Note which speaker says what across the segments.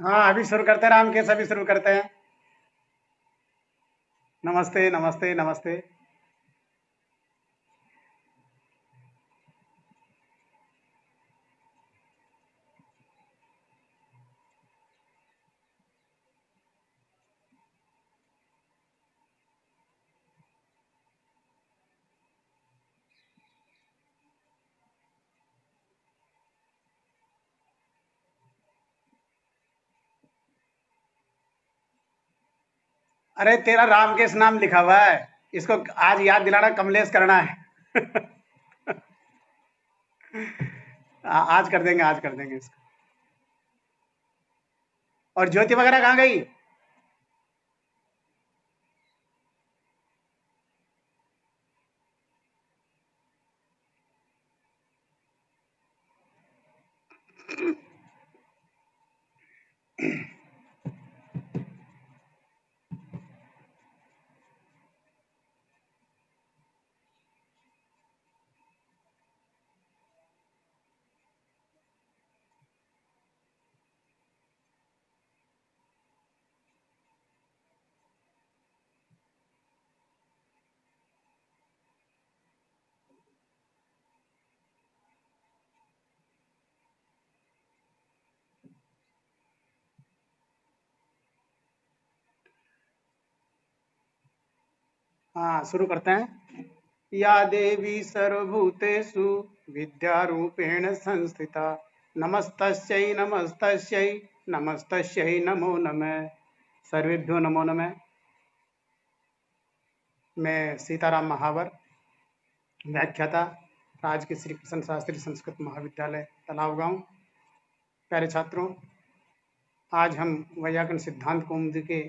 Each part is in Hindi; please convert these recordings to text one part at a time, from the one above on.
Speaker 1: हाँ, अभी शुरू करते हैं रामकेश, अभी शुरू करते हैं। नमस्ते, नमस्ते, नमस्ते। अरे तेरा रामकेश नाम लिखा हुआ है, इसको आज याद दिलाना, कमलेश करना है। आज कर देंगे, आज कर देंगे इसको। और ज्योति वगैरह कहाँ गई? हाँ, शुरू करते हैं। या देवी सर्वभूतेषु विद्यारूपेण संस्थिता, नमस्तस्यै नमस्तस्यै नमस्तस्यै नमो नमः। सर्वेभ्यो नमो नमः। मैं सीताराम महावर, व्याख्याता, राजकीय श्री कृष्ण शास्त्री संस्कृत महाविद्यालय तालाब गांव। प्यारे छात्रों, आज हम वैयाकरण सिद्धांत कौमुदी के,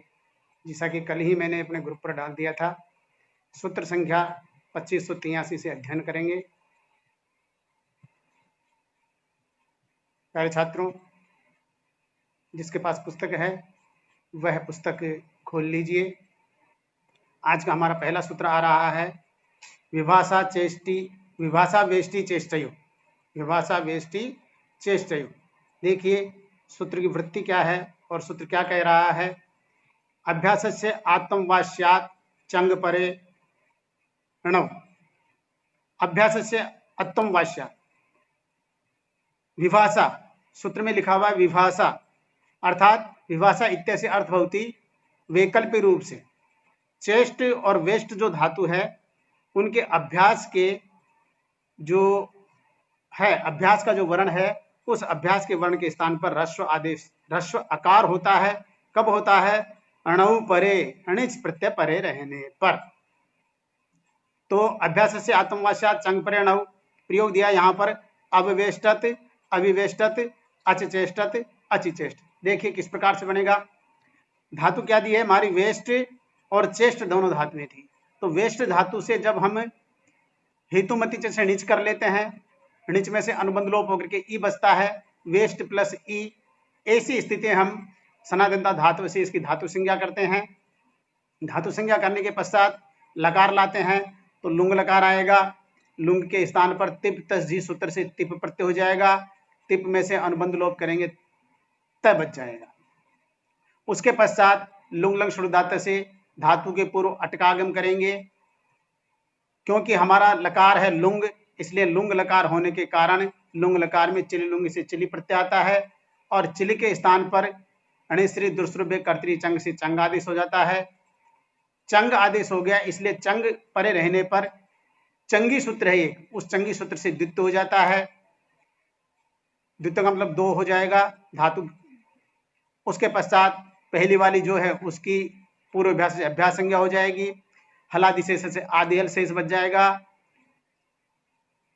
Speaker 1: जैसा कि कल ही मैंने अपने ग्रुप पर डाल दिया था, सूत्र संख्या 2583 से अध्ययन करेंगे। प्यारे छात्रों, जिसके पास पुस्तक है वह पुस्तक खोल लीजिए। आज का हमारा पहला सूत्र आ रहा है विभाषा वेष्टि चेष्टयु। विभाषा वेष्टि चेष्टयु। देखिए सूत्र की वृत्ति क्या है और सूत्र क्या कह रहा है। अभ्यासस्य आत्मवास्यात् चंग परे णव। अभ्यासस्य आत्मवास्यात्, विभाषा, सूत्र में लिखा हुआ है विभाषा, अर्थात विभाषा इत्यस्य अर्थ भवति वैकल्पिक रूप से। चेष्ट और वेष्ट जो धातु है उनके अभ्यास के जो है, अभ्यास का जो वर्ण है, उस अभ्यास के वर्ण के स्थान पर ह्रस्व आदेश, ह्रस्व आकार होता है। कब होता है? अणु परे, अणिच प्रत्यय परे रहने पर। तो अभ्यास से आत्मवास्यात् चंग परे अणु प्रयोग दिया यहाँ पर, अववेष्टत, अविवेष्टत, अचचेष्टत, अचिचेष्ट। देखिए किस प्रकार से बनेगा। धातु क्या दी है हमारी? वेष्ट और चेष्ट दोनों धातुएं थी। तो वेष्ट धातु से जब हम हेतुमती से णिच कर लेते हैं, णिच में से अनुबंध लोप होकर के ई बचता है, वेष्ट प्लस ई। ऐसी स्थिति हम सनातनता धातु से इसकी धातु संज्ञा करते हैं। धातु संज्ञा करने के पश्चात लकार लाते हैं तो लुंग लकार आएगा। लुंग के स्थान पर तिप तस्जी सूत्र से तिप प्रत्यय हो जाएगा। तिप में से अनुबंध लोप करेंगे, तय बच जाएगा। उसके पश्चात लुंग लंग शुरुदात से धातु के पूर्व अटकागम करेंगे। क्योंकि हमारा लकार है लुंग, इसलिए लुंग लकार होने के कारण लुंग लकार में चिली लुंग से चिली प्रत्यय आता है और चिली के स्थान पर अणिश्री दुर्श्रुभ्य कर्तरी चंग से चंग आदेश हो जाता है। चंग आदेश हो गया, इसलिए चंग परे रहने पर चंगी सूत्र है एक, उस चंगी सूत्र से द्वित्व हो जाता है। द्वित्व का मतलब दो हो जाएगा धातु। उसके पश्चात पहली वाली जो है उसकी पूर्व अभ्यास से अभ्यास संज्ञा हो जाएगी। हलादि शेष से आदि हल शेष बच जाएगा।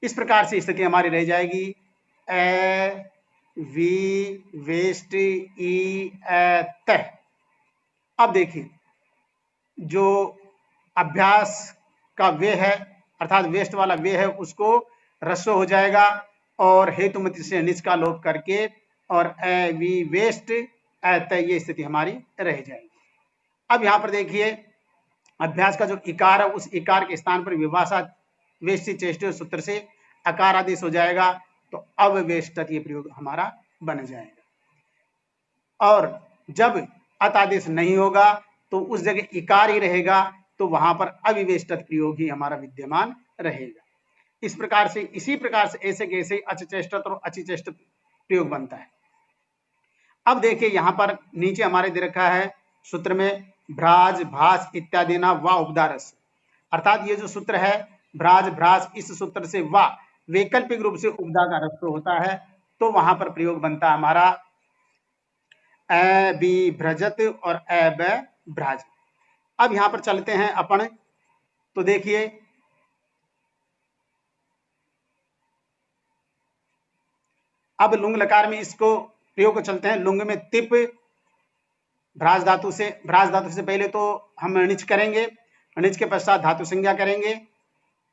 Speaker 1: इस प्रकार से स्थिति हमारी रह जाएगी। ए वी वेस्ट ई त। अब देखिए जो अभ्यास का वे है, अर्थात वेस्ट वाला वे है, उसको ह्रस्व हो जाएगा और हेतुमति से निच का लोप करके और ए वी वेस्ट त, ये स्थिति हमारी रह जाएगी। अब यहाँ पर देखिए अभ्यास का जो इकार है उस इकार के स्थान पर विभाषा वेष्टि चेष्टि सूत्र से अकार आदेश हो जाएगा, तो अववेष्टत ये प्रयोग हमारा बन जाएगा। और जब अत आदेश नहीं होगा तो उस जगह इकार ही रहेगा, तो वहां पर अविवेष्टत प्रयोग ही हमारा विद्यमान रहेगा। इस प्रकार से, इसी प्रकार से ऐसे कैसे अचचेष्टत और अचिचेष्टत प्रयोग बनता है। अब देखिए यहां पर नीचे हमारे दे रखा है सूत्र में भ्राज भास इत्यादि ना वा उपदारस, अर्थात ये जो सूत्र है भ्राज भ्रास, इस सूत्र से वा वैकल्पिक रूप से उपदा का रस्व होता है, तो वहां पर प्रयोग बनता है हमारा अभिभ्रजत और अभ्राज। अब यहां पर चलते हैं अपन, तो देखिए अब लुंग लकार में इसको प्रयोग को चलते हैं। लुंग में तिप भ्राज धातु से पहले तो हम णिच करेंगे, णिच के पश्चात धातु संज्ञा करेंगे,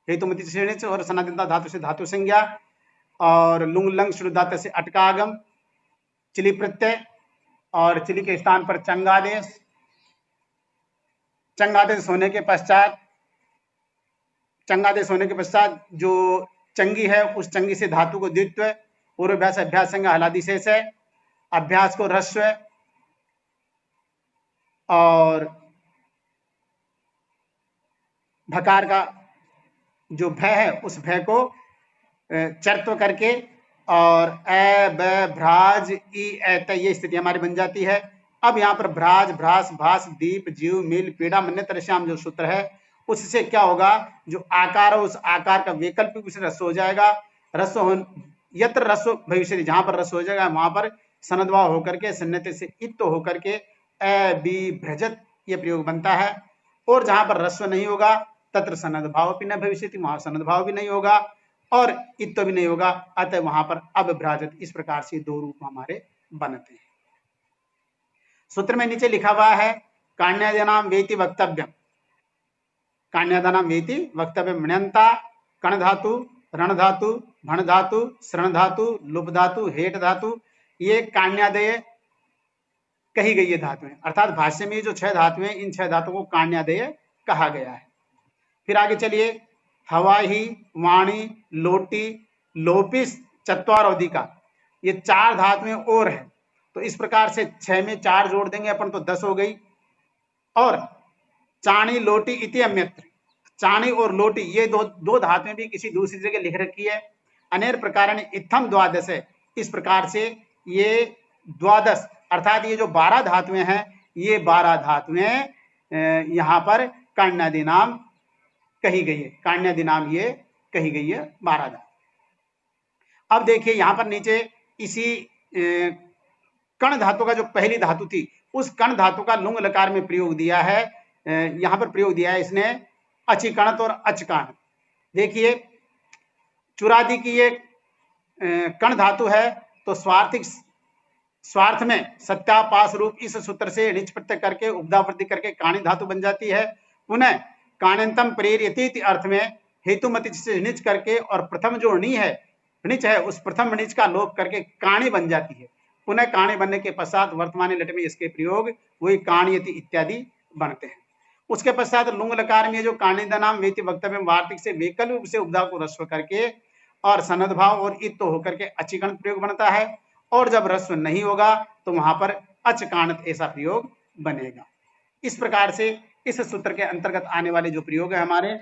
Speaker 1: हेतुमति से णिच और सनातनता धातु से धातु संज्ञा, और लुंग लंग शुरुधातु से अटकागम, चिली प्रत्यय और चिली के स्थान पर चंगादेश, चंगादेश होने के पश्चात जो चंगी है उस चंगी से धातु को द्वित्व, पूर्वाभ्यास अभ्यास संज्ञा हलादि शेष है, अभ्यास को ह्रस्व और भकार का जो भय है उस भय को चर्त्व करके और भ्राज ई ऐत, ये स्थिति हमारी बन जाती है। अब यहाँ पर भ्राज भ्रास भास दीप जीव मिल पीड़ा मन्य तरश्याम जो सूत्र है उससे क्या होगा, जो आकार है उस आकार का वैकल्पिक उसे रस्व हो जाएगा, रस्व हो यत्र रस्व भविष्य, जहां पर रस्व हो जाएगा वहां पर सनद्भाव होकर के सन्नते से इत होकर के अभिभ्रजत ये प्रयोग बनता है, और जहां पर रस्व नहीं होगा तत्र सनद्भाव भी न भविष्यति, वहां सनद्भाव भी नहीं होगा और इत्तो भी नहीं होगा, अतः वहां पर अभ्राजत। इस प्रकार से दो रूप हमारे बनते हैं। सूत्र में नीचे लिखा हुआ है काण्यादीनाम वेति वक्तव्यम, काण्यादानाम वेति वक्तव्यम, ण्यंता कण धातु रण धातु भण धातु श्रण धातु लुप धातु हेट धातु, ये काण्यादय कही गई है धातुएं, अर्थात भाष्य में जो 6 धातुएं, इन 6 धातुओं को काण्यादय कहा गया है। फिर आगे चलिए, हवाही वाणी लोटी लोपिस चत्वारोधिका, ये 4 धातुएं और है, तो इस प्रकार से 6 में 4 जोड़ देंगे अपन तो 10 हो गई। और चाणी लोटी इति अन्यत्र, चाणी और लोटी ये दो धातुएं भी किसी दूसरी जगह लिख रखी है। अनेर प्रकार इत्थम द्वादश है, इस प्रकार से ये द्वादश अर्थात ये जो 12 धातुएं हैं ये 12 धातुएं यहाँ पर काण्यादि नाम कही गई है, काण्यादि नाम ये कही गई है 12 धातु। अब देखिए यहाँ पर नीचे इसी कण धातु का जो पहली धातु थी उस कण धातु का लुंग लकार में प्रयोग दिया है, यहाँ पर प्रयोग दिया है इसने अचिकणत और अचकाणत। देखिए चुरादि की ये कण धातु है, तो स्वार्थ में सत्यापास रूप इस सूत्र से णिच प्रत्यय करके उपदावृत्ति करके काणी धातु बन जाती है। पुनः काण्यंतम प्रेरयति अर्थ में हेतुमति से णिच करके और प्रथम जो णी है णिच है उस प्रथम णिच का लोप करके काणी बन जाती है। पुनः काणी बनने के पश्चात वर्तमान लट में इसके प्रयोग वही काण्यति इत्यादि बनते हैं। उसके पश्चात लुंग लकार में जो काणिदा नाम वेति वक्तव्य वार्तिक से वैकल्पिक रूप से उपदा को रस्व करके और सनद्भाव और इत होकर के अचिकणत प्रयोग बनता है, और जब रस्व नहीं होगा तो वहां पर अचकाणत ऐसा प्रयोग बनेगा। इस प्रकार से इस सूत्र के अंतर्गत आने वाले जो प्रयोग है हमारे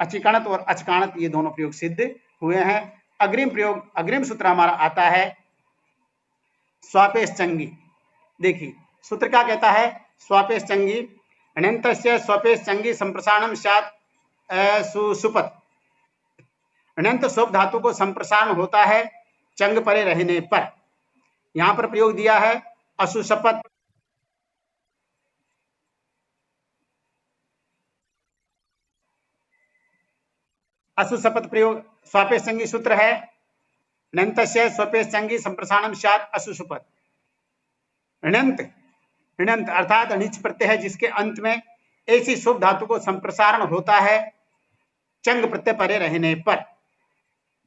Speaker 1: अचिकणत और अचकाणत, ये दोनों प्रयोग सिद्ध हुए हैं। अग्रिम सूत्र हमारा आता है स्वापेश चंगी। देखिए सूत्र क्या कहता है, स्वापेश चंगी अण्यन्तस्य स्वापेश चंगी संप्रसारणम स्यात् असुसुपत, अण्यंत स्वप धातु को संप्रसारण होता है चंग परे रहने पर। यहां पर प्रयोग दिया है असुसपत, असुसपत प्रयोग स्वापेश चंगी सूत्र है, अण्यन्तस्य स्वापेश चंगी संप्रसारणम स्यात् असुसुपत। अण्यंत ऋणंत अर्थात णिच प्रत्यय है जिसके अंत में ऐसी शुभ धातु को संप्रसारण होता है चंग प्रत्यय परे रहने पर।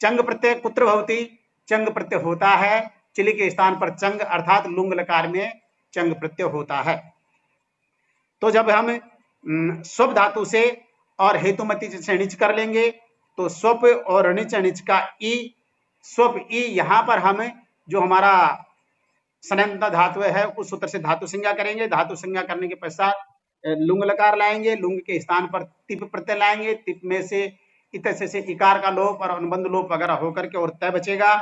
Speaker 1: चंग प्रत्यय कुत्र भवति, चंग प्रत्यय होता है चिली के स्थान पर चंग अर्थात लुंग लकार में चंग प्रत्यय होता है। तो जब हम स्वप धातु से और हेतुमति से णिच कर लेंगे तो स्वप और णिच णिच का ई, स्वप ई, यहां पर हम जो हमारा सनंत धातु है उस सूत्र से धातु संज्ञा करेंगे। धातु संज्ञा करने के पश्चात लुंग लकार लाएंगे, लुंग के स्थान पर तिप प्रत्यय लाएंगे, तिप में से इत से इकार का लोप और अनुबंध लोप वगैरह होकर के और तय बचेगा।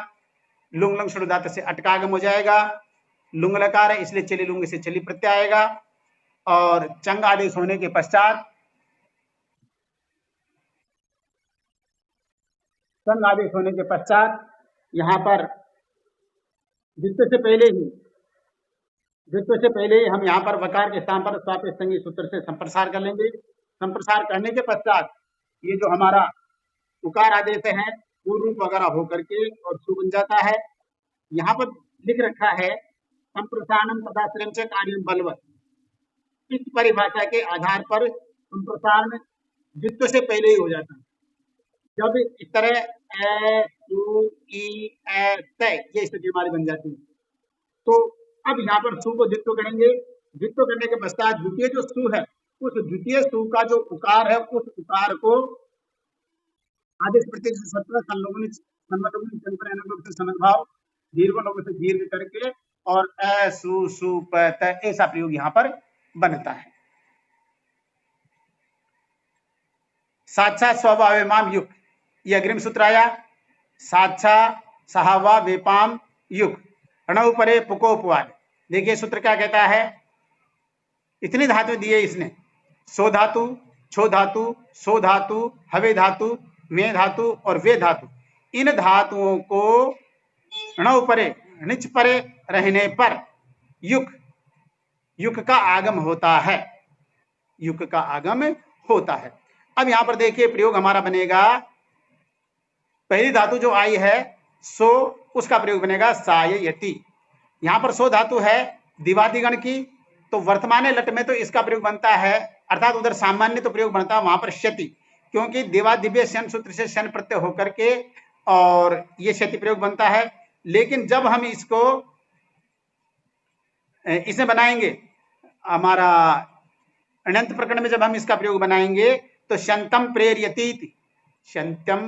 Speaker 1: लुंग लंग शुरुदात से अटकागम हो जाएगा। लुंग लकार है इसलिए चली लुंग से चली प्रत्यय आएगा और चंग आदेश होने के पश्चात चंग आदेश होने के पश्चात यहाँ पर द्वित्व से पहले ही हम यहाँ पर वकार के स्थान पर स्वापे संगी सूत्र से संप्रसार कर लेंगे। संप्रसार करने के पश्चात ये जो हमारा उकार आदेश है पूर्व रूप वगैरह होकर के और सु बन जाता है। यहाँ पर लिख रखा है संप्रसारणम तदाश्रम से कार्य बलवत। इस परिभाषा के आधार पर संप्रसारण द्वित्व से पहले ही हो जाता है। जब इस तरह ए सु ई ए तय ये स्थिति हमारी बन जाती है। तो अब यहाँ पर सु को द्वित्व करेंगे। द्वित्व करने के पश्चात द्वितीय जो सु है उस द्वितीय सु का जो उकार है उस उकार को आदेश प्रत्यय से सत्र संलोभन समद्भाव दीर्घ लोगों से दीर्घ करके और ए सु सु प त ऐसा प्रयोग यहाँ पर बनता है। साक्षा स्वभावेमाम युग ये अग्रिम सूत्र आया। साक्षा सहावा वेपाम युग रणव परे पुकोपवाद। देखिए सूत्र क्या कहता है। इतनी धातु दिए इसने सो धातु, छो धातु, सो धातु, हवे धातु, में धातु और वे धातु। इन धातुओं को णव परे णिच परे रहने पर युग का आगम होता है। युग का आगम होता है। अब यहां पर देखिए प्रयोग हमारा बनेगा। पहली धातु जो आई है सो उसका प्रयोग बनेगा साययति। यहां पर सो धातु है दिवादिगण की तो वर्तमान लट में तो इसका प्रयोग बनता है अर्थात उधर सामान्य तो प्रयोग बनता है वहां पर क्षति क्योंकि दिवादिव्य शन सूत्र से शन प्रत्यय होकर के और ये क्षति प्रयोग बनता है। लेकिन जब हम इसको इसे बनाएंगे हमारा अनंत प्रकरण में जब हम इसका प्रयोग बनाएंगे तो शंतम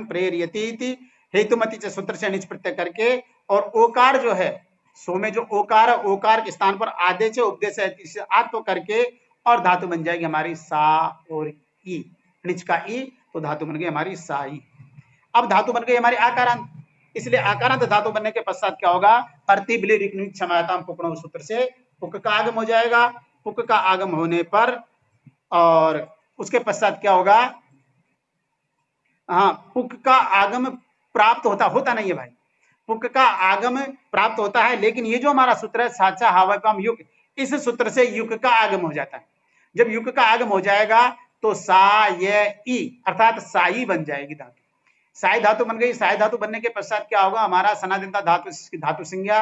Speaker 1: प्रेरयतीति हेतुमति सूत्र से निच प्रत्यय करके और ओकार जो है सो में जो ओकार है ओकार के स्थान पर आदेश उपदेश आत्व करके और धातु बन जाएगी हमारी सा और ई निच का ई तो धातु बन गई हमारी साई। अब धातु बन गई हमारी आकारांत। इसलिए आकारांत धातु बनने के पश्चात क्या होगा क्षमताम पुकणो सूत्र से पुक का आगम हो जाएगा। पुक का आगम होने पर और उसके पश्चात क्या होगा। हाँ पुक का आगम प्राप्त होता नहीं है भाई। पुक का आगम प्राप्त होता है लेकिन ये जो हमारा सूत्र है साचा हावम युग इस सूत्र से युग का आगम हो जाता है। जब युग का आगम हो जाएगा तो सा ये ई अर्थात साई बन जाएगी धातु। साई धातु बन गई। साई धातु बनने के पश्चात क्या होगा हमारा सनातनता धातु संज्ञा।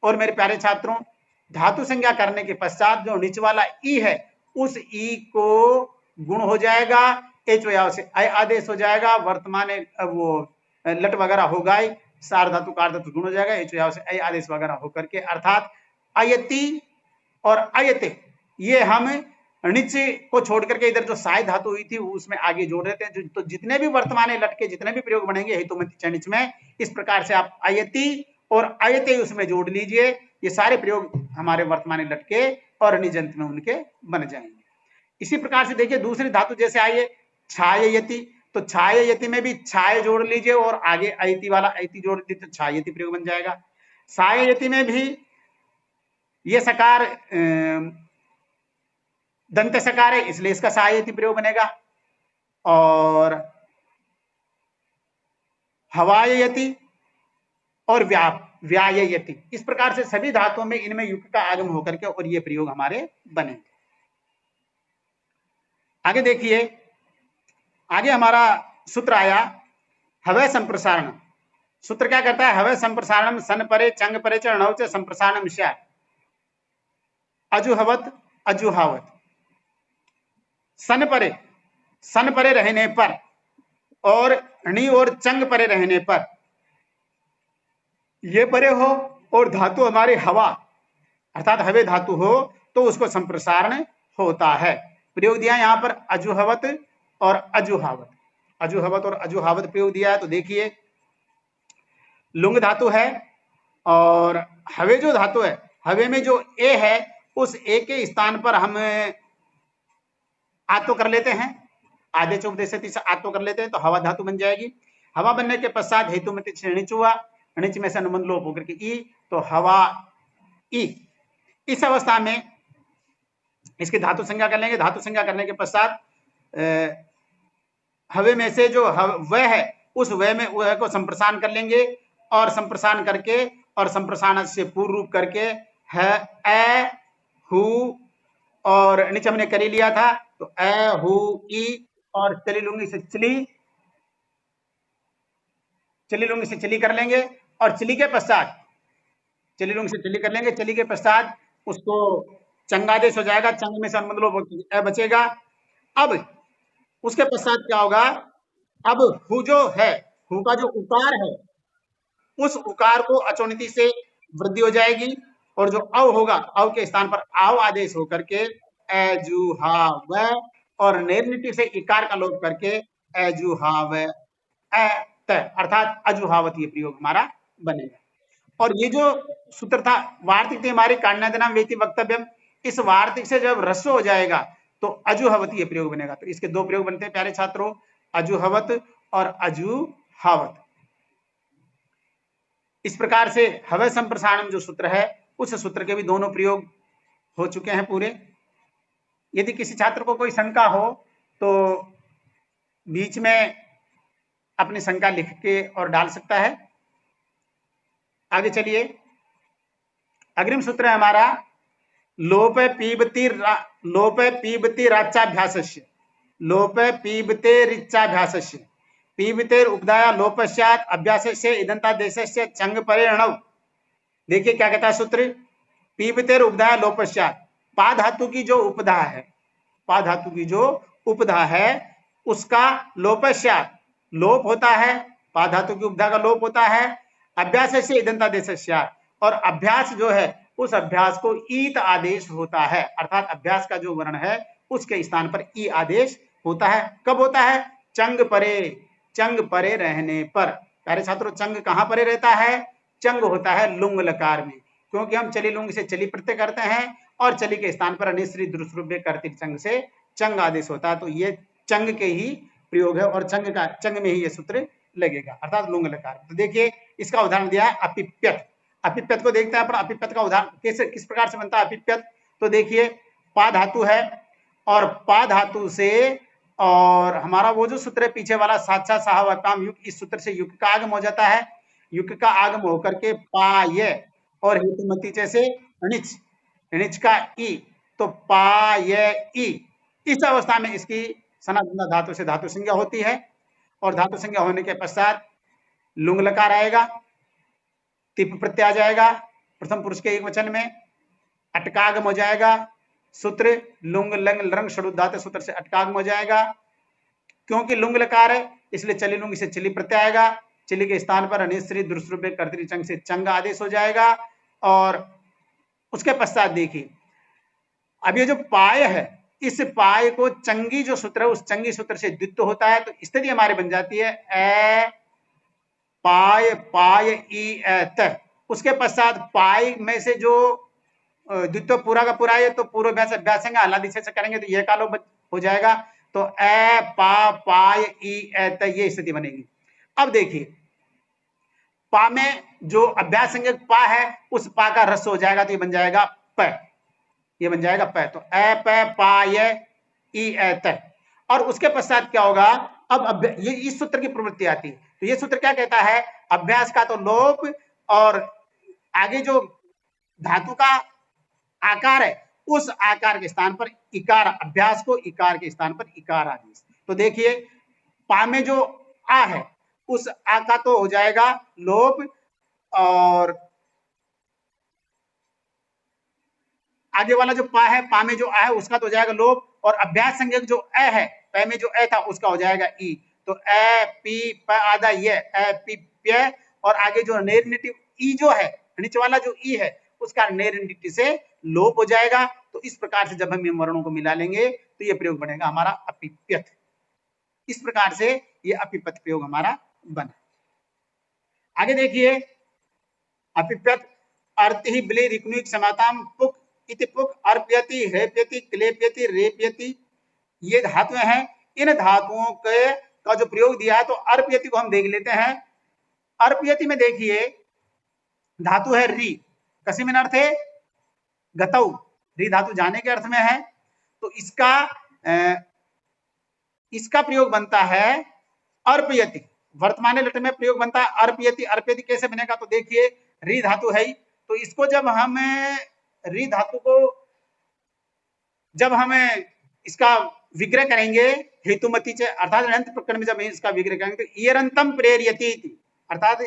Speaker 1: और मेरे प्यारे छात्रों धातु संज्ञा करने के पश्चात जो नीचे वाला ई है उस ई को गुण हो जाएगा एच से अय आदेश हो जाएगा। वर्तमान वो लट वगैरह होगा ही सार धातु कार धातु गुण हो जाएगा एच से अय आदेश वगैरह होकर के अर्थात अयति और अयते ये हम नीचे को छोड़ करके इधर जो साय धातु हुई थी उसमें आगे जोड़ देते हैं। तो जितने भी वर्तमान लट के जितने भी प्रयोग बनेंगे हेतुमति चनिच में इस प्रकार से आप अयति और अयते उसमें जोड़ लीजिए। ये सारे प्रयोग हमारे वर्तमान लट के और निजंत में उनके बन जाएंगे। इसी प्रकार से देखिए दूसरी धातु जैसे आइए छाययति तो छाययति में भी छाय जोड़ लीजिए और आगे अयति वाला अयति जोड़ लीजिए तो छाययति प्रयोग बन जाएगा। साययति में भी ये सकार दंत सकार है इसलिए इसका साययति प्रयोग बनेगा। और हवाययति और व्याययति इस प्रकार से सभी धातुओं में इनमें युग का आगम होकर के और ये प्रयोग हमारे बनेंगे। आगे देखिए आगे हमारा सूत्र आया हवय संप्रसारण। सूत्र क्या करता है हवय संप्रसारणम सन परे चंग परे चरणव से संप्रसारणम स्या अजुहवत अजुहावत। सन परे रहने पर और णी और चंग परे रहने पर ये परे हो और धातु हमारे हवा अर्थात हवे धातु हो तो उसको संप्रसारण होता है। प्रयोग दिया यहां पर अजुहवत और अजुहावत। अजुहवत और अजुहावत प्रयोग दिया है तो देखिए लुंग धातु है और हवे जो धातु है, हवे में जो ए है, उस ए के स्थान पर हम आतो कर लेते हैं, आधे उपदेश से आतो कर लेते हैं, तो हवा धातु बन जाएगी। हवा बनने के पश्चात हेतु में णिच हुआ, णिच में से अनुबंध लोप होकर के ई, तो हवा ई। इस अवस्था में इसकी धातु संज्ञा कर लेंगे। धातु संज्ञा करने के पश्चात हवे में से जो वह है, उस वह में वह को संप्रसारण कर लेंगे, और संप्रसारण करके और संप्रसारण से पूर्व रूप करके है ए हु, और नीचे हमने कर ही लिया था, तो ए हु ई, और चली लूंगी से चली, चली लूंगी से चली कर लेंगे, और चली के पश्चात चली लूंगी से चली कर लेंगे। चली के पश्चात उसको चंगादेश हो जाएगा, चंग में से अनुबंध बचेगा। अब उसके पश्चात क्या होगा, अब हु जो है, हु का जो उकार है, उस उकार को अचोनिति से वृद्धि हो जाएगी, और जो अव होगा, अव के स्थान पर आव आदेश होकर के एजुहाव, और निर्निटी से इकार का लोप करके एजुहाव अर्थात अजुहावत ये प्रयोग हमारा बनेगा। और ये जो सूत्र था वार्तिक हमारे कान्यादनाम वेति वक्तव्यम, इस वार्तिक से जब रस्व हो जाएगा तो अजुहवत ये प्रयोग बनेगा। तो इसके दो प्रयोग बनते हैं प्यारे छात्रों, अजुहवत और अजुहावत। इस प्रकार से हवय संप्रसारणम जो सूत्र है, उस सूत्र के भी दोनों प्रयोग हो चुके हैं पूरे। यदि किसी छात्र को कोई शंका हो तो बीच में अपनी शंका लिख के और डाल सकता है। आगे चलिए, अग्रिम सूत्र है हमारा लोप पीबती राचाभ्यासस्य, लोप पीबते रिचाभ्यासस्य, पीबतेर उपदाया लोपस्यात् अभ्यासस्य इदन्तादेशस्य चंग परिणव। देखिए क्या कहता है सूत्र, पीबतेर उपदाया लोपस्यात्, पा धातु की जो उपधा है, पा धातु की जो उपधा है उसका लोपस्यात् लोप होता है, पा धातु की उपधा का लोप होता है, अभ्यास से इदन्तादेशस्य, और अभ्यास जो है उस अभ्यास को ईत आदेश होता है, अर्थात अभ्यास का जो वर्ण है उसके स्थान पर ई आदेश होता है। कब होता है, चंग परे रहने पर। प्यारे छात्रों, चंग कहां परे रहता है, चंग होता है लुंग लकार में, क्योंकि हम चली लुंग से चली प्रत्यय करते हैं, और चली के स्थान पर अनिश्री द्रुश्रुभ्य कर्तृक चंग से चंग आदेश होता है। तो ये चंग के ही प्रयोग है, और चंग में ही ये सूत्र लगेगा, अर्थात लुंग लकार। तो देखिए इसका उदाहरण दिया है अपिप्यत। अपिप्यत को देखते हैं अपन, अपिप्यत का उदाहरण किस प्रकार से बनता है अपिप्यत। तो देखिए पा धातु है, और पा धातु से और हमारा वो जो सूत्र है पीछे वाला साचा साहवाम युग, इस सूत्र से युग का आगम हो जाता है, युग का आगम होकर के पाय और हेतुमती जैसे णिच, णिच का ई, तो पाय ई। इस अवस्था में इसकी सनातन धातु से धातु संज्ञा होती है, और धातु संज्ञा होने के पश्चात लुंग लकार आएगा, तिप प्रत्यय आ जाएगा प्रथम पुरुष के एक वचन में, अटकागम हो जाएगा, सूत्र लुंग लंग लंग षडुधातु सूत्र से अटकागम हो जाएगा। क्योंकि लुंग लकार है इसलिए चली लुंग से चली प्रत्यय आएगा, चली के स्थान पर अनिश्री द्रुश्रुभ्य कर्तृ चंग से चंग आदेश हो जाएगा। और उसके पश्चात देखिए अब ये जो पाय है, इस पाय को चंगी जो सूत्र है उस चंगी सूत्र से द्वित्व होता है, तो स्थिति हमारी बन जाती है ए पाय पाय ई त। उसके पश्चात पाय में से जो द्वित्व पूरा का पूरा है तो पूर्वाभ्यास अभ्यास हलादि से करेंगे तो यह कालो हो जाएगा, तो ए पा पाय ई त ये स्थिति बनेगी। अब देखिए पा में जो अभ्यास संज्ञक पा है उस पा का रस हो जाएगा, तो ये बन जाएगा प, ये बन जाएगा प। तो ए प पाय ई त। और उसके पश्चात क्या होगा, अब ये इस सूत्र की प्रवृत्ति आती है। तो ये सूत्र क्या कहता है, अभ्यास का तो लोप, और आगे जो धातु का आकार है उस आकार के स्थान पर इकार, अभ्यास को इकार के स्थान पर इकार आदेश। तो देखिए पा में जो आ है उस आ का तो हो जाएगा लोप, और आगे वाला जो पा है, पा में जो आ है उसका तो हो जाएगा लोप, और अभ्यास संज्ञक जो अ है, पै में जो अ था उसका हो जाएगा ई। तो ए पी प आधा ये ए पी प्य, और आगे जो नेरिटिव ई जो है, नीचे वाला जो ई है उसका नेरिटिव से लोप हो जाएगा। तो इस प्रकार से जब हम इन वर्णों को मिला लेंगे तो ये प्रयोग बनेगा हमारा अपिप्यत। इस प्रकार से ये अपिपत प्रयोग हमारा बना। आगे देखिए अपिप्यत। अर्ति ही ब्ले रिक्नुक समाताम पुक इति पुक अर्प्यति हेप्यति क्लेप्यति रेप्यति ये धातुएं हैं। इन धातुओं के का जो प्रयोग दिया है तो अर्प्यति को हम देख लेते हैं। अर्प्यति में देखिए धातु है री, कसिमिन अर्थ है गतौ, री धातु जाने के अर्थ में है। तो इसका प्रयोग बनता है अर्पयति, वर्तमान लट में प्रयोग बनता है अर्पयति। अर्पयति कैसे बनेगा तो देखिए री धातु है, तो इसको जब हम री धातु को जब हम इसका विग्रह करेंगे हेतुमति से, अर्थात अनंत प्रकरण में जब इसका विग्रह करेंगे तो ईयरंतम प्रेरयति, अर्थात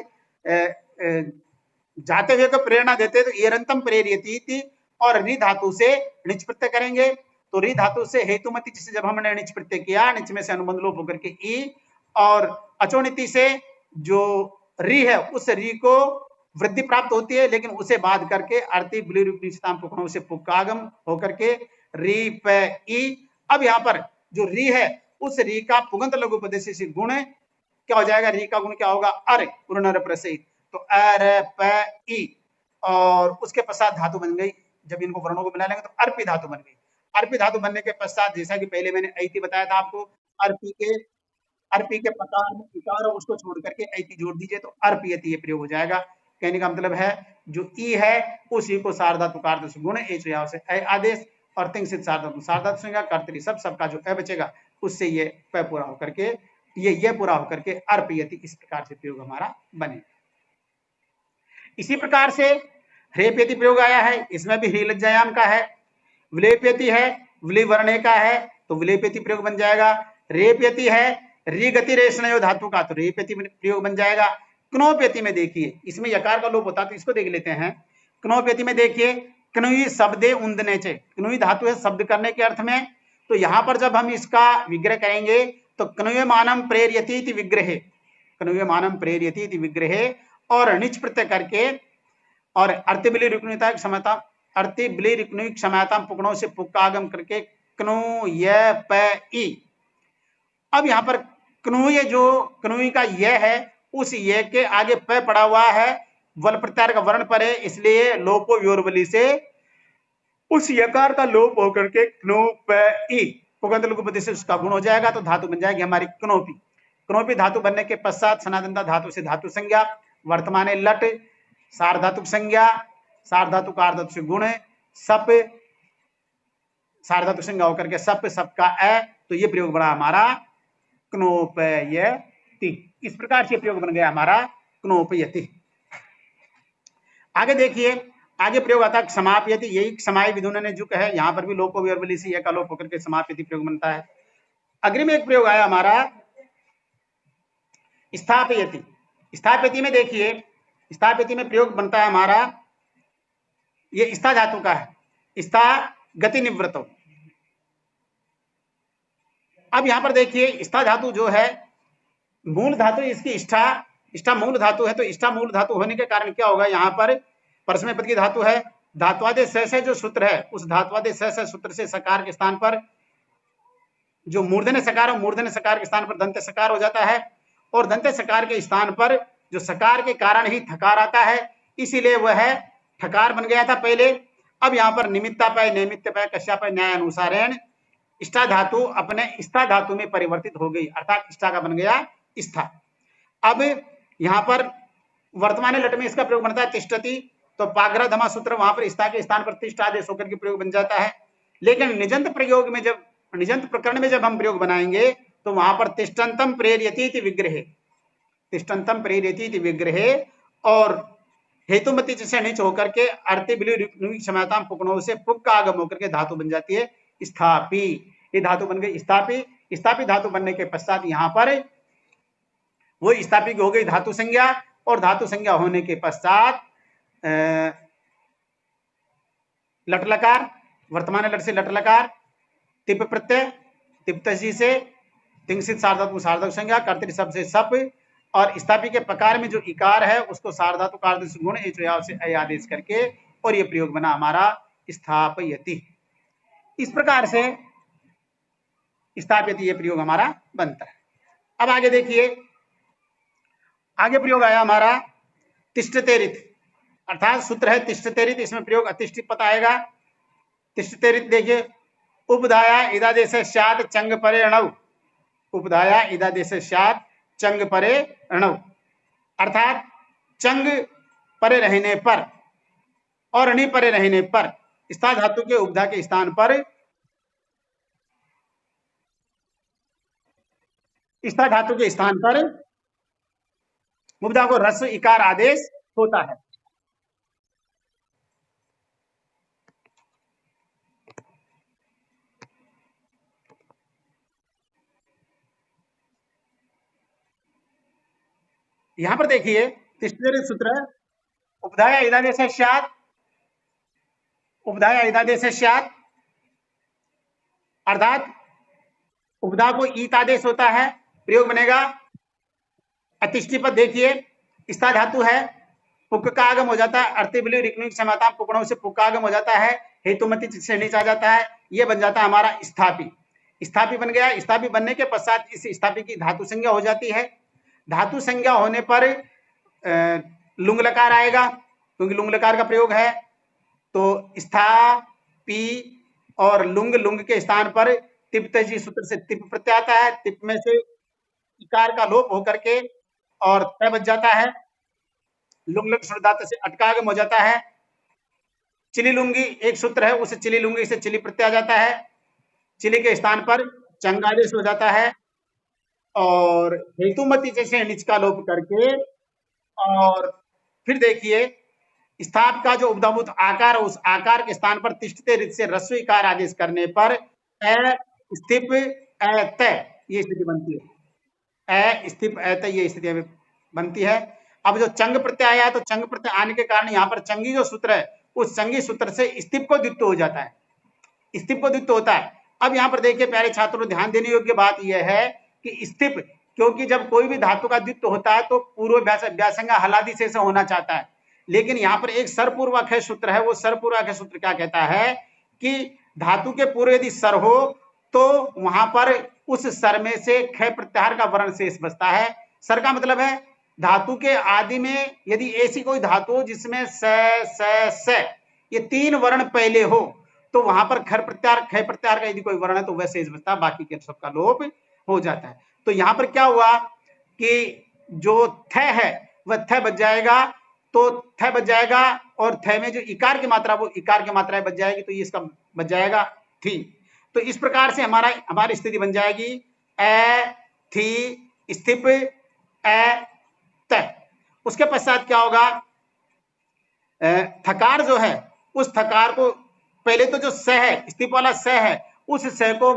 Speaker 1: जाते हुए को प्रेरणा देते तो ईयरंतम प्रेरयति, और री धातु से निच प्रत्यय करेंगे तो री धातु से हेतुमति से जब हमने निच प्रत्यय किया, निच में से अनुबंध लोप होकर के ई, और अचोनिति से जो री है उस री को वृद्धि प्राप्त होती है, लेकिन उसे बाध करके अर्ति ब्ली रूप निश्चिताम पुकणों से पुक्कागम होकर के री प ई। अब यहाँ पर जो री है उस री का पुगंत लघु उपदेश से गुण क्या हो जाएगा, री का गुण क्या होगा अर पुनर प्रसिद्ध, तो अर प ई, और उसके पश्चात धातु बन गई। जब इनको वर्णों को मिला लेंगे तो अर्पी धातु बन गई। अर्पी धातु बनने के पश्चात जैसा कि पहले मैंने ऐति बताया था आपको, अर्पी के प्रकार में इकार और उसको छोड़ करके ऐति जोड़ दीजिए तो अर्पयति ये प्रयोग हो जाएगा। कहने का मतलब है जो ई है उसी को सार्वधातु कार्य गुण एच से ऐ आदेश और तिंग सिद्ध सार्वधातु सार्वधातु संज्ञा कर्तरी सब सबका जो ए बचेगा उससे ये प पूरा होकर के ये पूरा होकर के अर्पयति इस प्रकार से प्रयोग हमारा बने। इसी प्रकार से ह्रेप्यति प्रयोग आया है, इसमें भी ह्री लज्जायाम का है। विलेप्यति है, विलिवर्णे का है तो विलेप्यति प्रयोग बन जाएगा। रेप्यति है री गति रेशनयो धातु का तो रेप्यति प्रयोग बन जाएगा। क्नोप्यति में देखिए इसमें यकार का लोप होता है तो इसको देख लेते हैं। क्नोप्यति में देखिए क्नुई शब्दे उन्दने चे, क्नुई धातु है शब्द करने के अर्थ में, तो यहां पर जब हम इसका विग्रह करेंगे तो क्नुयमानम प्रेरयति इति विग्रहे, क्नुयमानम प्रेरयति इति विग्रहे और निच प्रत्यय करके और अर्तिबिली रुक्निता क्षमता अर्तिबिली रुक्नि क्षमता पुकणों से पुक्कागम करके क्नु य प ई। अब यहाँ पर क्नुय जो क्नुई का य है उस य के आगे प पड़ा हुआ है, वल प्रत्यार का वर्ण पर है, इसलिए लोपो योरबली से उस यकार का लोप होकर के क्नु प ई पुगंत लघुपति से उसका गुण हो जाएगा तो धातु बन जाएगी हमारी क्नोपी। क्नोपी धातु बनने के पश्चात सनातनता धातु से धातु संज्ञा, वर्तमान लट सार्वधातुक संज्ञा, सार्वधातुक आर्धातु से गुण सप, सार्वधातुक संज्ञा होकर के सप सबका ए, तो ये प्रयोग बड़ा हमारा क्नोपयति। इस प्रकार से प्रयोग बन गया हमारा क्नोपयति। आगे देखिए आगे प्रयोग आता है समाप्यति, यही समाय विधुन ने जो है यहाँ पर भी लोप विवर्बली से का लोप होकर के समाप्यति प्रयोग बनता है। अग्रिम एक प्रयोग आया हमारा स्थापयति। स्थापयति में देखिए स्थापयति में प्रयोग बनता है हमारा ये स्था धातु का है, स्था गति निवृत्तो। अब यहां पर देखिए स्था धातु जो है मूल धातु इसकी स्था मूल धातु है, तो स्था मूल धातु होने के कारण क्या होगा यहाँ पर परस्मय पद की धातु है, धात्वादेश से जो सूत्र है उस धात्वादेश से सूत्र से सकार के स्थान पर जो मूर्धन्य सकार है मूर्धन्य सकार के स्थान पर दंत सकार हो जाता है, और दंत सकार के स्थान पर जो सकार के कारण ही थकार आता है, इसीलिए वह ठकार बन गया था पहले। अब यहाँ पर निमित्तापय नैमित्तपय कश्यापय न्याय अनुसारेण स्था धातु अपने स्था धातु में परिवर्तित हो गई, अर्थात स्था का बन गया स्था। अब यहाँ पर वर्तमान लट में इसका प्रयोग बनता है तिष्ठति, तो पाग्रह धमा सूत्र वहां पर स्था के स्थान पर तिष्ठ आदेश होकर के प्रयोग बन जाता है। लेकिन निजंत प्रयोग में जब निजंत प्रकरण में जब हम प्रयोग बनाएंगे तो वहां पर तिष्ठन्तम प्रेरयति इति विग्रहे, तिष्ठन्तम प्रेरयति इति विग्रहे और हेतुमति से निच होकर के अर्ति बिली क्षमताम पुकणों से पुक का आगम होकर के धातु बन जाती है स्थापी। ये धातु बन गई स्थापी। स्थापी धातु बनने के पश्चात यहाँ पर वो स्थापी की हो गई धातु संज्ञा, और धातु संज्ञा होने के पश्चात लट लकार, वर्तमान लट से लट लकार, तिप प्रत्यय, तिप्त से तिंगसित सार्वधातु सार्वधातु संज्ञा, कर्तृ शब्द से सप, और स्थापी के प्रकार में जो इकार है उसको सार्वधातु कार्य से गुण से अय आदेश करके, और ये प्रयोग बना हमारा स्थापयति। इस प्रकार से स्थापयति ये प्रयोग हमारा बनता है। अब आगे देखिए आगे प्रयोग आया हमारा तिष्ठते रित। अर्थात सूत्र है तिष्ठतेरित, इसमें प्रयोग अतिष्ठित पद आएगा। तिष्ठतेरित देखिए, उपधाया इदादेश स्यात् चंग परे अणव, उपधाया इदादेश स्यात् चंग परे अणव, अर्थात चंग परे रहने पर और अणि परे रहने पर, स्था धातु के उपधा के स्थान पर, स्था धातु के स्थान पर उपधा को ह्रस्व इकार आदेश होता है। यहां पर देखिए तिष्ठतेरित सूत्र, उपधाया इदादेश स्यात्, उपधाया इदादेश स्यात्, अर्थात उपधा को ईत आदेश होता है, प्रयोग बनेगा अतिष्ठि पद। देखिए स्था धातु है, पुक का आगम हो जाता है, अर्थे बिलु रिक्निक समाता पुकणों से पुक का आगम हो जाता है, हेतुमति से नीचे आ जाता है, ये बन जाता है हमारा स्थापी। स्थापी बन गया। स्थापी बनने के पश्चात इस स्थापी की धातु संज्ञा हो जाती है। धातु संज्ञा होने पर लुंग लकार आएगा, क्योंकि लुंग लकार का प्रयोग है। तो स्था पी और लुंग, लुंग के स्थान पर तिप तजी सूत्र से तिप प्रत्यय आता है, तिप में से इकार का लोप होकर के और तय बच जाता है, लुंग लंग शुद्धात से अटकागम हो जाता है। चिली लुंगी एक सूत्र है, उस चिली लुंगी से चिली प्रत्यय आ जाता है, चिली के स्थान पर चंगादेश हो जाता है और हेतुमति जैसे निच का लोप करके, और फिर देखिए स्थाप का जो उपधाभूत आकार, उस आकार के स्थान पर तिष्ठते रित से ह्रस्व इकार आदेश करने पर स्थिप तय ये स्थिति बनती है। स्थिप तय ये स्थिति बनती है। अब जो चंग प्रत्यय आया, तो चंग प्रत्यय आने के कारण यहाँ पर चंगी जो सूत्र है, उस चंगी सूत्र से स्थिप को द्वित्व हो जाता है, स्थिप को द्वित्व होता है। अब यहाँ पर देखिए प्यारे छात्रों, ध्यान देने योग्य बात यह है कि स्थिप, क्योंकि जब कोई भी धातु का द्वित्व होता है तो पूर्व व्यासंगा हलादि से होना चाहता है, लेकिन यहाँ पर एक सरपूर्वाख्य सूत्र है। वो सरपूर्वाख्य सूत्र क्या कहता है कि धातु के पूर्व यदि सर हो तो वहां पर उस सर में से ख प्रत्याहार का वर्ण शेष बचता है। सर का मतलब है धातु के आदि में यदि ऐसी कोई धातु जिसमें स ये तीन वर्ण पहले हो, तो वहां पर खर प्रत्याहार, ख प्रत्याहार का यदि कोई वर्ण है तो वह शेष बचता है, बाकी के सबका लोप हो जाता है। तो यहाँ पर क्या हुआ कि जो थ है वह थ बच जाएगा, तो थ बच जाएगा और थ में जो इकार की मात्रा वो इकार की मात्रा बच जाएगी, तो ये इसका बच जाएगा थी। तो इस प्रकार से हमारी स्थिति बन जाएगी ए थी स्थिप ए त। उसके पश्चात क्या होगा, थकार जो है उस थकार को पहले तो जो स है, स्थिप वाला स है, उस स को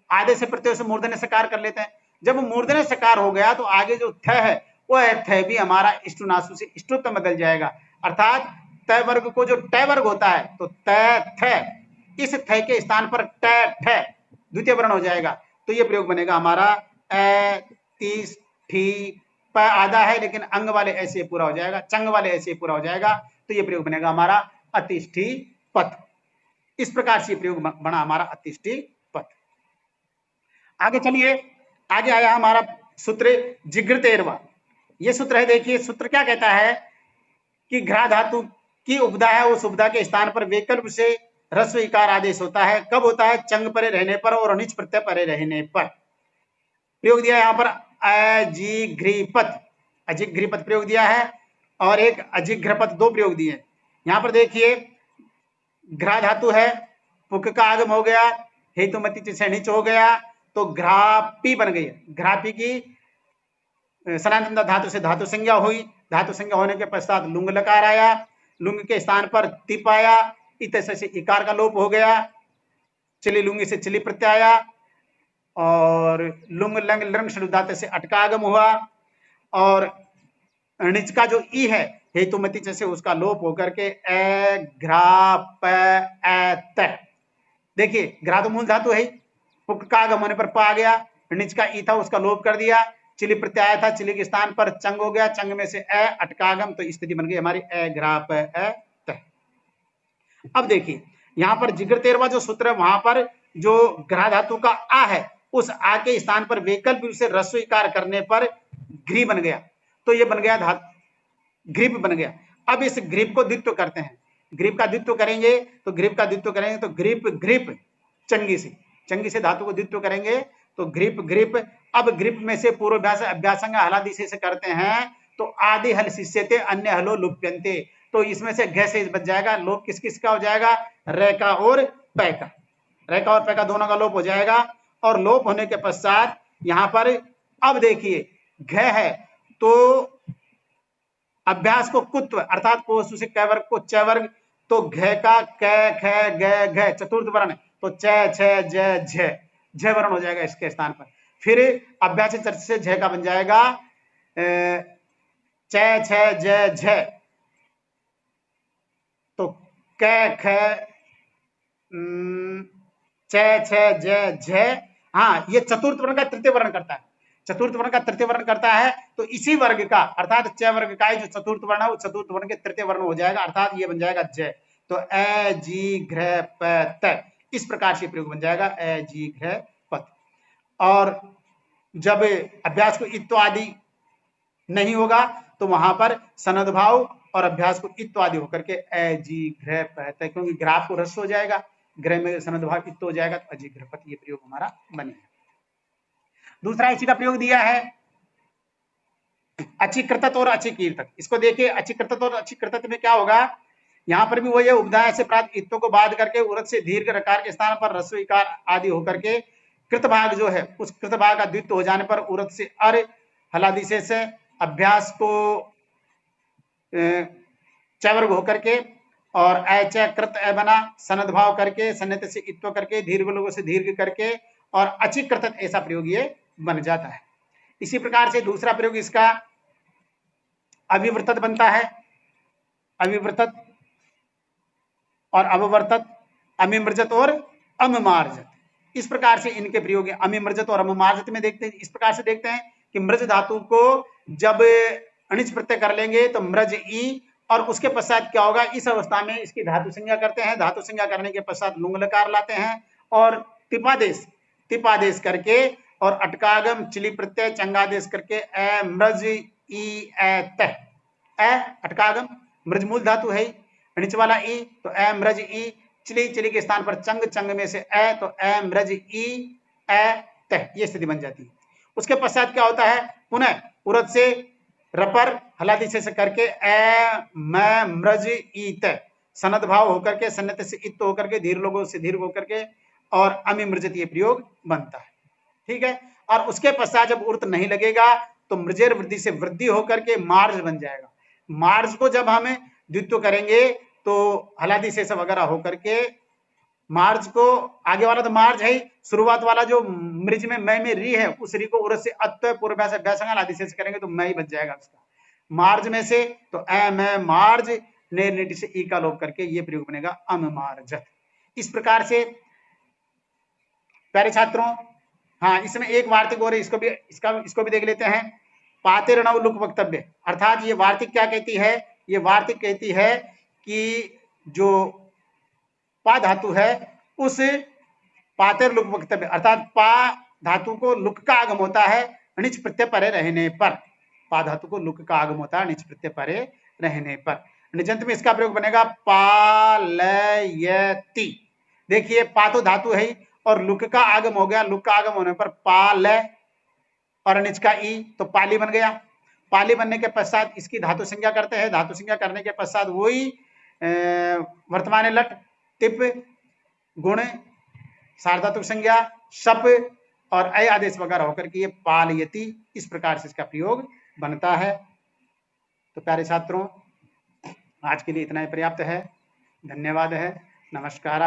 Speaker 1: आधे से प्रत्यय से मूर्धन्य सकार कर लेते हैं। जब मूर्धन्य सकार हो गया तो आगे जो थ है वह थ भी हमारा इष्टुनासु से इष्टुत्व बदल जाएगा, अर्थात त वर्ग को जो ट वर्ग होता है तो त थ, इस थ के स्थान पर ट ठ द्वितीय वर्ण हो जाएगा। तो ये प्रयोग बनेगा हमारा ए तीस ठी प आधा है लेकिन अंग वाले ऐसे पूरा हो जाएगा, चंग वाले ऐसे पूरा हो जाएगा, तो ये प्रयोग बनेगा हमारा अतिष्ठी पथ। इस प्रकार से प्रयोग बना हमारा अतिष्ठी पथ। आगे चलिए, आगे आया हमारा सूत्र जिग्रतेरवा। ये सूत्र है, देखिए सूत्र क्या कहता है कि घ्रा धातु की उपधा है, उस उपधा के स्थान पर वैकल्प से ह्रस्व इकार आदेश होता है। कब होता है? चंग परे रहने पर और अनिच प्रत्यय परे रहने पर। प्रयोग दिया यहाँ पर अजिघ्रिपथ, अजिघ्रिपथ प्रयोग दिया है और एक अजिघ्रपथ, दो प्रयोग दिए। यहाँ पर देखिए घ्रा धातु है, पुक का आगम हो गया, हेतुमति से नीच हो गया, तो घ्रापी बन गई। घ्रापी की सनातन धातु से धातु संज्ञा हुई, धातु संज्ञा होने के पश्चात लुंग लकार आया, लुंग के स्थान पर तिप आया, इत से इकार का लोप हो गया, चिली लुंगी से चिली प्रत्यय आया और लुंग लंग लंग शुद्धात से अटकागम हुआ और निच का जो ई है हेतुमति से उसका लोप होकर के ए घ्रा प ए त। देखिए घ्रा तो मूल धातु है, पुक का आगम होने पर प आ गया, निच का ई था उसका लोप कर दिया, चिली प्रत्यय था, चिली के स्थान पर चंग हो गया, चंग में से ए अटकागम, तो स्थिति बन गई हमारी ए घ्रा प ए त। अब देखिए यहाँ पर जिग्रतेरवा जो सूत्र है वहां पर जो घ्रा धातु का आ है उस आ के स्थान पर वैकल्प से ह्रस्व इकार करने पर घ्री बन गया, तो ये बन गया घ्रिप बन गया। अब इस ग्रीप को द्वित्व करते हैं, ग्रीप का द्वित्व करेंगे तो ग्रीप ग्रीप चंगी से धातु को द्वित्व करेंगे तो ग्रीप ग्रीप। अब ग्रीप में से पूर्वाभ्यास अभ्यासंग हलादिशे से करते हैं तो आदि हल शिष्यते अन्य हलो लुप्यन्ते, तो इसमें से घ से बच जाएगा, लोप किस किस का हो जाएगा, रे का और पै का, रे का और पै का दोनों का लोप हो जाएगा। और लोप होने के पश्चात यहां पर अब देखिए घ है तो अभ्यास को कुत्व अर्थात कोष से क वर्ग को च वर्ग, तो घ का क ख ग घ चतुर्थ वर्ण तो च छ ज झ, झ वर्ण हो जाएगा इसके स्थान पर। फिर अभ्यास चर्च से झ का बन जाएगा च छ ज झ, तो क ख छ छ ज झ। हाँ, ये चतुर्थ वर्ण का तृतीय वर्ण करता है, चतुर्थ वर्ण का तृतीय वर्ण करता है, तो इसी वर्ग का अर्थात च वर्ग का जो चतुर्थ वर्ण है वो चतुर्थ वर्ण के तृतीय वर्ण हो जाएगा, अर्थात ये बन जाएगा ज, तो ए जी घ्र प त, इस प्रकार से प्रयोग बन जाएगा ए जी घ्र पत। और जब अभ्यास को इत्व आदि नहीं होगा तो वहां पर सनद भाव और अभ्यास को इत्व आदि होकर के ए जी घ्र प त, क्योंकि ग्राफ को रस हो जाएगा, ग्रह में सनद भाव इत्व हो जाएगा तो अजी घ्र पत, ये प्रयोग हमारा बनेगा। दूसरा इसी का प्रयोग दिया है अचिकृतत और अचिकीर्तक। इसको देखिए अचिकृतत और अचिकृतत में क्या होगा, यहां पर भी वही है, उपधाय से प्राप्त इत्तों को बाध करके उरत से दीर्घ रकार के स्थान पर रस्व इकार आदि होकर के कृत भाग जो है उस कृत भाग का द्वित्व हो जाने पर उरत से अर हलादिशे से अभ्यास को चवर्ग होकर के और अच कृत अ बना सनद भाव करके सन्नित से इत्व करके दीर्घ लोगों से दीर्घ करके और अचिकृतत ऐसा प्रयोग ये बन जाता है। इसी प्रकार से दूसरा प्रयोग इसका अविवर्तत बनता है, अविवर्तत और अववर्तत, अमिमृजत और अममार्जत, इस प्रकार से इनके प्रयोग है। अमिमृजत और अममार्जत में देखते हैं, इस प्रकार से देखते हैं कि मृज धातु को जब अणिच प्रत्यय कर लेंगे तो मृज ई, और उसके पश्चात क्या होगा, इस अवस्था में इसकी धातु संज्ञा करते हैं, धातु संज्ञा करने के पश्चात लुंग लकार लाते हैं और तिपादेश करके और अटकागम चिली प्रत्यय चंगादेश करके ए मृज ई ए त, ए अटकागम मृज मूल धातु है अणिच वाला ई, तो ए मृज ई, चिली के स्थान पर चंग में से ए, तो ए मृज ई ए त, ये स्थिति बन जाती है। उसके पश्चात क्या होता है, पुनः उरत से रपर हलादिशे से करके ए म मृज ई त, सनद भाव होकर के सन्नत से इत होकर के धीर लोगों से दीर्घ होकर के और अमिमृजत ये प्रयोग बनता है, ठीक है। और उसके पश्चात जब उर्त नहीं लगेगा तो मृजेर वृद्धि से वृद्धि होकर के मार्ज बन जाएगा। मार्ज को जब हमें द्वित्व करेंगे तो हलादी शेष वगैरह होकर के मार्ज को, आगे वाला तो मार्ज है, शुरुआत वाला जो मृज में मैं में री है उस री को उरत से अत्व पूर्वाभ्यास अभ्यासंग हलादी शेष करेंगे तो मैं ही बच जाएगा उसका, मार्ज में से तो ए मैं मार्ज ने नीति से ई का लोप करके ये प्रयोग बनेगा अममार्जत। इस प्रकार से प्यारे छात्रों, हाँ इसमें एक वार्तिक और इसको भी देख लेते हैं। पाते रणव लुक वक्तव्य, अर्थात ये वार्तिक क्या कहती है, ये वार्तिक कहती है कि जो पा धातु है उस पातेर लुक वक्तव्य, अर्थात पा धातु को लुक का आगम होता है अनिच प्रत्यय परे रहने पर, पा धातु को लुक का आगम होता है अनिच प्रत्यय परे रहने पर। निजंत में इसका प्रयोग बनेगा पालयति। देखिए पा तो धातु है और लुक का आगम हो गया, लुक का आगम होने पर पाल और अनिच का ई, तो पाली बन गया। पाली बनने के पश्चात इसकी धातु संज्ञा करते हैं, धातु संज्ञा करने के पश्चात वही वर्तमान लट टिप गुण सार्वधातुक संज्ञा शप और अय आदेश वगैरह होकर के ये पालयति, इस प्रकार से इसका प्रयोग बनता है। तो प्यारे छात्रों आज के लिए इतना ही पर्याप्त है, धन्यवाद है, नमस्कार।